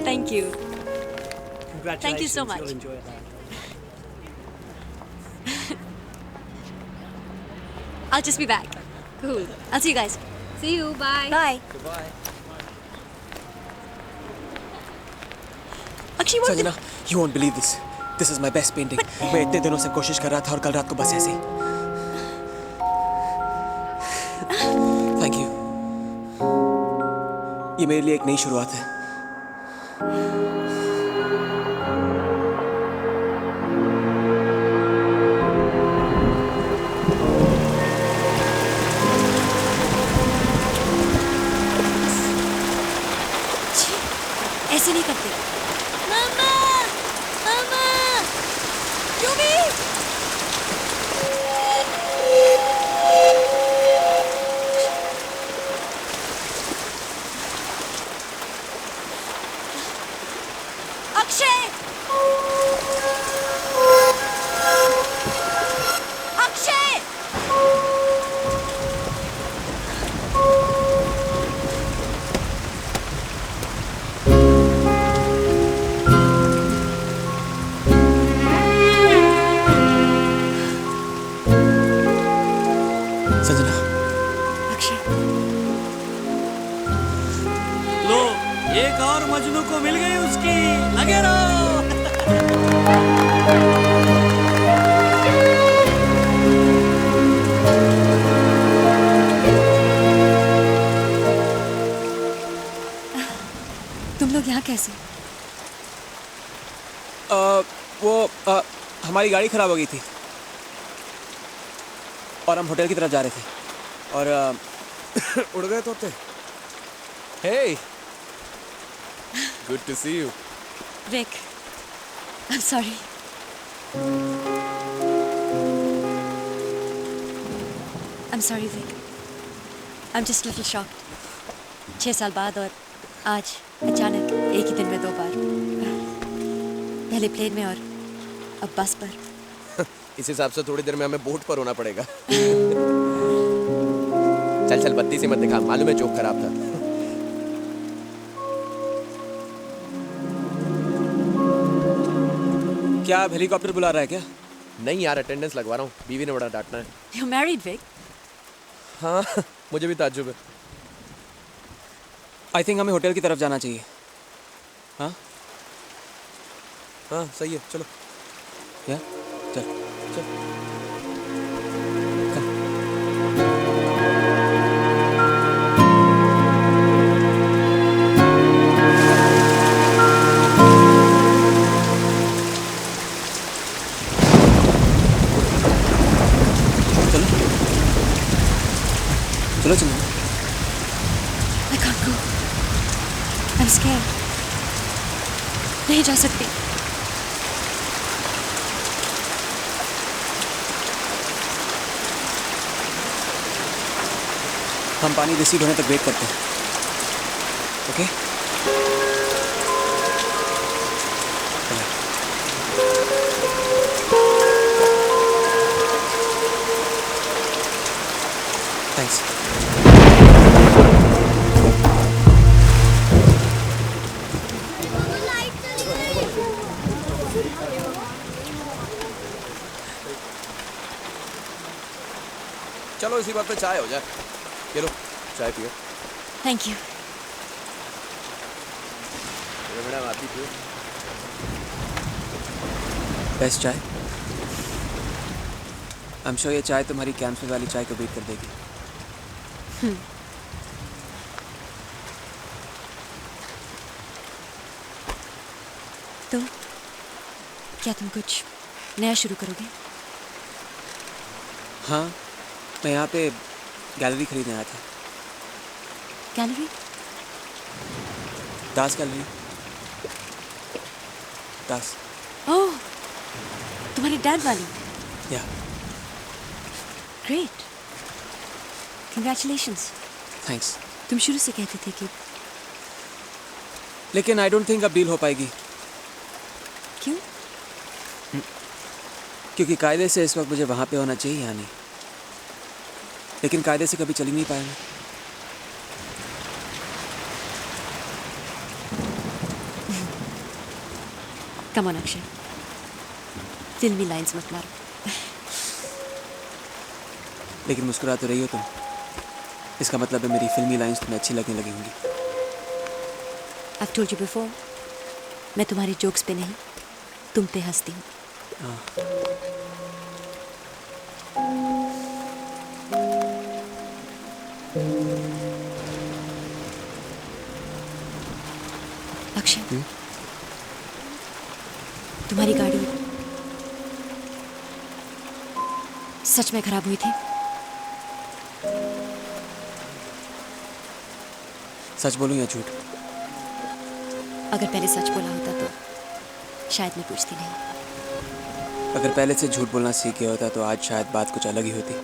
Thank you. Congratulations. Thank you so much. You'll enjoy that. I'll just be back. Cool. I'll see you guys. See you. Bye. Bye. Goodbye. Akshay, what? Sanjana, you won't believe this. This is my best painting. मैं इतने दिनों से कोशिश कर रहा था और कल रात को बस ऐसे ही. Thank you. ये मेरे लिए एक नई शुरुआत है. ऐसे नहीं करते. मामा, मामा, यूवी. अक्षय, अक्षय. संजना, अक्षय, लो, एक और मजनू को मिल गई उसकी. लगे रहो. तुम लोग यहाँ कैसे? हमारी गाड़ी खराब हो गई थी और हम होटल की तरफ जा रहे थे और उड़ गए तोते. Hey! Good to see you. Rick, I'm sorry. I'm sorry, Vic. I'm just a little shocked. 6 साल बाद और आज अचानक एक ही दिन में 2 बार. पहले प्लेन में और अब बस पर. इस हिसाब से थोड़ी देर में हमें बोट पर होना पड़ेगा. चल चल बत्ती से मत दिखा, मालूम है जोक खराब था. क्या अब हेलीकॉप्टर बुला रहा है क्या? नहीं यार, अटेंडेंस लगवा रहा हूँ. बीवी ने बड़ा डांटना है. You're married, Vic. हाँ, मुझे भी ताज्जुब है. आई थिंक हमें होटल की तरफ जाना चाहिए. हाँ हाँ सही है, चलो. या चल चल. चलो चलो. I can't go. I'm scared. नहीं जा सकती. हम पानी रिसीव होने तक वेट करते हैं. ओके? थैंक्स. चलो इसी बात पे चाय हो जाए. ये लो चाय पियो. Thank you. मैडम आप भी पियो. बेस्ट चाय. आई एम श्योर ये चाय तुम्हारी कैंसर वाली चाय को बीट कर देगी. तो क्या तुम कुछ नया शुरू करोगे? हाँ, मैं यहाँ पे गैलरी खरीदने आया था. गैलरी? दास गैलरी. दास. ओह, तुम्हारी डैड वाली. या. ग्रेट. कंग्रेचुलेशंस. थैंक्स. तुम शुरू से कहते थे कि. लेकिन आई डोंट थिंक अब डील हो पाएगी. क्यों? क्योंकि कायदे से इस वक्त मुझे वहाँ पे होना चाहिए या नहीं. लेकिन कायदे से कभी चल ही नहीं पाया मैं. कम ऑन अक्षय, फिल्मी लाइंस मत मारो। लेकिन मुस्कुरा तो रही हो तुम, इसका मतलब है मेरी फिल्मी लाइंस तुम्हें अच्छी लगने लगी होंगी। I've told you before, मैं तुम्हारी जोक्स पे नहीं, तुम पे हंसती हूँ। अक्षय, तुम्हारी गाड़ी सच में खराब हुई थी? सच बोलूं या झूठ? अगर पहले सच बोला होता तो शायद मैं पूछती नहीं। अगर पहले से झूठ बोलना सीख गया होता तो आज शायद बात कुछ अलग ही होती।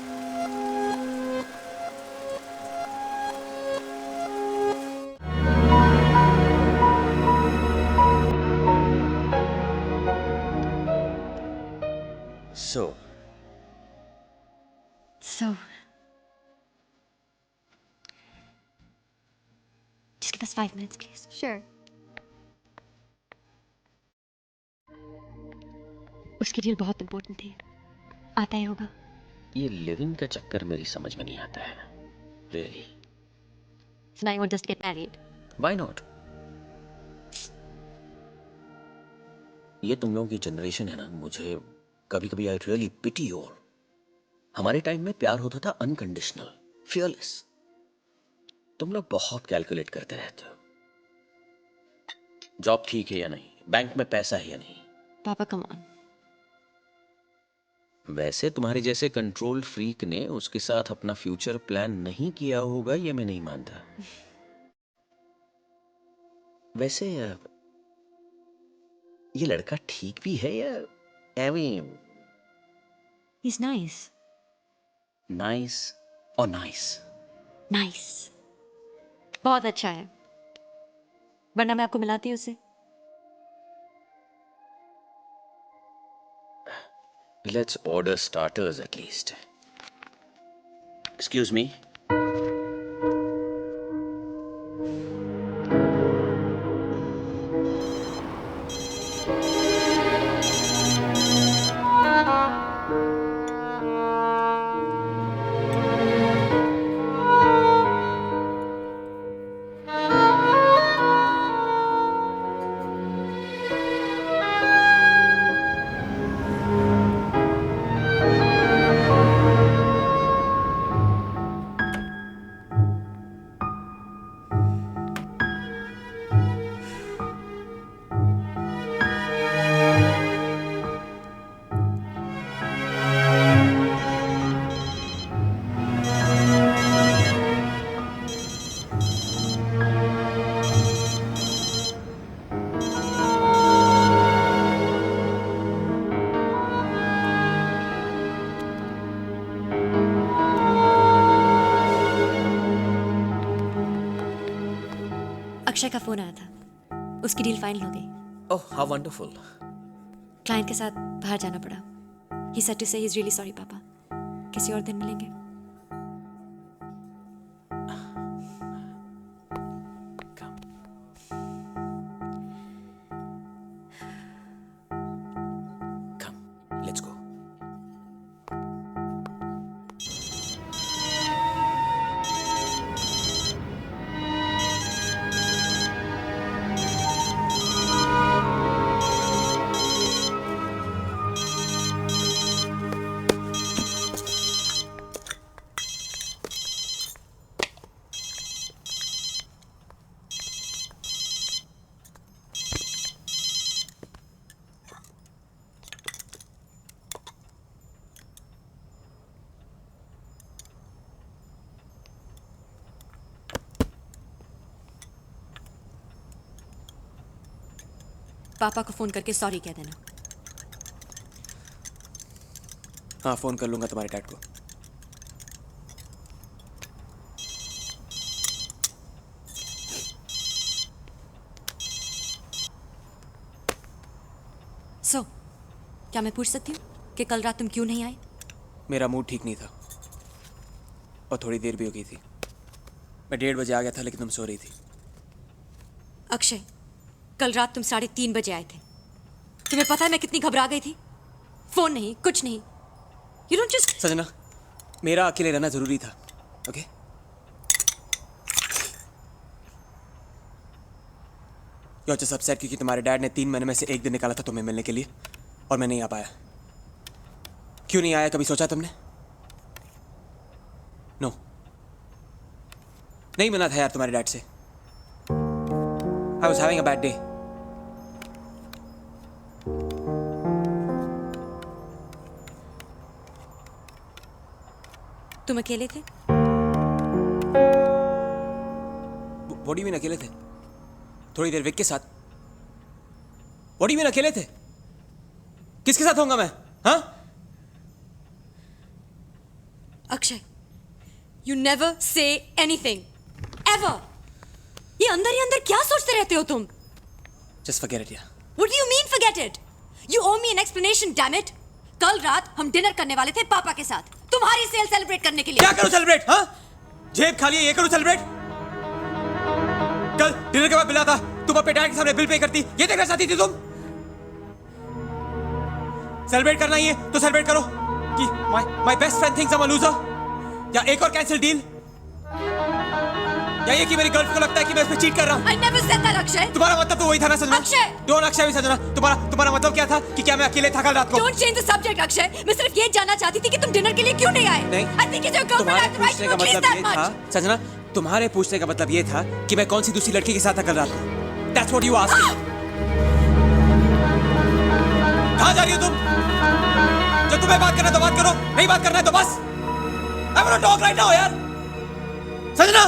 So, just give us 5 minutes, please. Sure. उसकी डील बहुत इम्पोर्टेंट थी, आता ही होगा। ये लिविंग का चक्कर मेरी समझ में नहीं आता है, really. So now you want us to get married? Why not? ये तुम लोगों की जनरेशन है ना, मुझे कभी कभी I really pity you all. हमारे टाइम में प्यार होता था अनकंडीशनल, फियरलेस। तुम लोग बहुत कैलकुलेट करते रहते हो। जॉब ठीक है या नहीं, बैंक में पैसा है या नहीं। पापा कम ऑन। वैसे तुम्हारे जैसे कंट्रोल फ्रीक ने उसके साथ अपना फ्यूचर प्लान नहीं किया होगा, ये मैं नहीं मानता। वैसे ये लड़का ठीक भी है या एवं He's nice. नाइस और नाइस? Nice. बहुत अच्छा है, वरना मैं आपको मिलाती हूँ उससे। Let's order starters at least. Excuse me. Akshay का फोन आया था, उसकी डील फाइनल हो गई। Oh how wonderful. क्लाइंट के साथ बाहर जाना पड़ा। He said to say he's really sorry पापा, किसी और दिन मिलेंगे। Come, let's go. पापा को फोन करके सॉरी कह देना। हाँ, फोन कर लूंगा तुम्हारे डैड को। So, क्या मैं पूछ सकती हूँ कि कल रात तुम क्यों नहीं आए? मेरा मूड ठीक नहीं था और थोड़ी देर भी हो गई थी। मैं 1:30 बजे आ गया था, लेकिन तुम सो रही थी। अक्षय, कल रात तुम 3:30 बजे आए थे। तुम्हें पता है मैं कितनी घबरा गई थी? फोन नहीं, कुछ नहीं। You don't just. संजना, मेरा अकेले रहना जरूरी था, okay? You are just upset क्योंकि तुम्हारे डैड ने 3 महीने में से 1 दिन निकाला था तुम्हें मिलने के लिए और मैं नहीं आ पाया। क्यों नहीं आया, कभी सोचा तुमने? नो, नहीं मिला था यार तुम्हारे डैड से। I was having a bad day. तुम अकेले थे? व्हाट डू यू मीन अकेले थे? थोड़ी देर विक के साथ। व्हाट डू यू मीन अकेले थे? किसके साथ होऊंगा मैं? हाँ? Akshay, you never say anything ever. ये अंदर ही अंदर क्या सोचते रहते हो तुम? जस्ट फॉरगेट इट यार। What do you mean forget it? You owe me an explanation, damn it. कल रात हम डिनर करने वाले थे पापा के साथ, तुम्हारी सेल सेलिब्रेट करने के लिए। क्या करूं सेलिब्रेट? हाँ? जेब खाली है, ये करूं सेलिब्रेट? कल डिनर के बाद बिल आता, तुम अपने डैड के सामने बिल पे करती, ये देखना चाहती थी तुम? सेलिब्रेट करना ही है तो सेलिब्रेट करो कि my best friend thinks I am a loser, या एक और कैंसिल डील, या ये कि मेरी गर्लफ्रेंड को लगता है कि मैं इसमें चीट कर रहा हूं। I never said that, Akshay. तुम्हारा मतलब तो वही था ना संजना? अक्षय! डोंट अक्षय भी संजना, तुम्हारा मतलब क्या था कि क्या मैं अकेले था कल रात को? Don't change the subject, Akshay. मैं सिर्फ ये जानना चाहती थी कि तुम डिनर के लिए क्यों नहीं आए। नहीं। I think it's your girlfriend तुम्हारे has the right पूछने to का know at least मतलब that ये था much। संजना, तुम्हारे पूछने का मतलब ये था कि मैं कौन सी दूसरी लड़की के साथ था कल रात को। That's what you asked me। कहाँ जा रही हो तुम? जब तुम्हें बात करना है तो बात करो, नहीं बात करना है तो बस। I wanna talk right now यार। संजना।